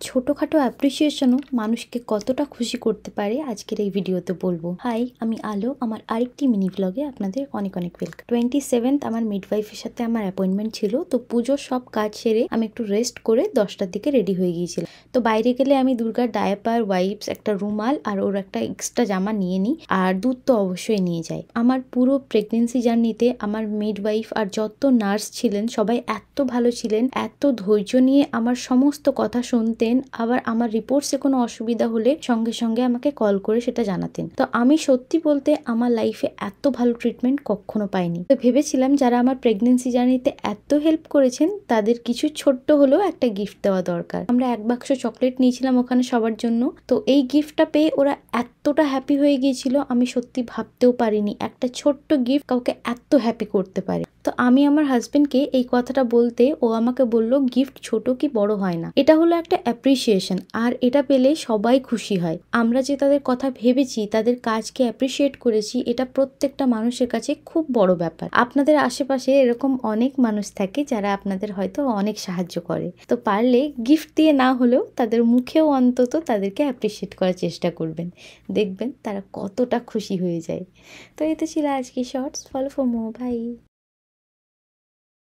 ছোটখাটো অ্যাপ্রিসিয়েশনও মানুষকে কতটা খুশি করতে পারে আজকের এই ভিডিওতে বলবো। হাই, আমি আলো। আমার আরেকটি মিনি ব্লগে আপনাদের অনেক অনেক ওয়েলকাম। 27th আমার মিডওয়াইফের সাথে আমার অ্যাপয়েন্টমেন্ট ছিল। তো পুজোর সব কাজ সেরে আমি একটু রেস্ট করে 10টার দিকে রেডি হয়ে গিয়েছিলাম। তো বাইরে গেলে আমি দুর্গার ডায়াপার, ওয়াইপস, একটা রুমাল আর ওর একটা এক্সট্রা জামা নিয়ে নিই, আর দুধ তো অবশ্যই নিয়ে যাই। আমার পুরো প্রেগনেন্সি জার্নিতে আমার মিডওয়াইফ আর যত নার্স ছিলেন সবাই এত ভালো ছিলেন, এত ধৈর্য নিয়ে আমার সমস্ত কথা শুনতেন। আবার আমার রিপোর্টসে কোনো অসুবিধা হলে সঙ্গে সঙ্গে আমাকে কল করে সেটা জানাতেন। তো আমি সত্যি বলতে আমার লাইফে এত ভালো ট্রিটমেন্ট কখনো পাইনি। তো ভেবেছিলাম যারা আমার প্রেগনেন্সি জার্নিতে এত হেল্প করেছেন তাদের কিছু ছোট্ট হলেও একটা গিফট দেওয়া দরকার। আমরা এক বাক্স চকলেট নিয়েছিলাম ওখানে সবার জন্য। তো এই গিফটটা পেয়ে ওরা এতটা হ্যাপি হয়ে গিয়েছিল, আমি সত্যি ভাবতেও পারিনি একটা ছোট্ট গিফট কাউকে এত হ্যাপি করতে পারে। তো আমি আমার হাজবেন্ডকে এই কথাটা বলতে ও আমাকে বলল, গিফট ছোট কি বড় হয় না, এটা হলো একটা অ্যাপ্রিসিয়েশন, আর এটা পেলে সবাই খুশি হয়। আমরা যে তাদের কথা ভেবেছি, তাদের কাজকে অ্যাপ্রিসিয়েট করেছি, এটা প্রত্যেকটা মানুষের কাছে খুব বড় ব্যাপার। আপনাদের আশেপাশে এরকম অনেক মানুষ থাকে যারা আপনাদের হয়তো অনেক সাহায্য করে। তো পারলে গিফট দিয়ে না হলেও তাদের মুখেও অন্তত তাদেরকে অ্যাপ্রিসিয়েট করার চেষ্টা করবেন, দেখবেন তারা কতটা খুশি হয়ে যায়। তো এই তো ছিল আজকে shorts. Follow for more. By.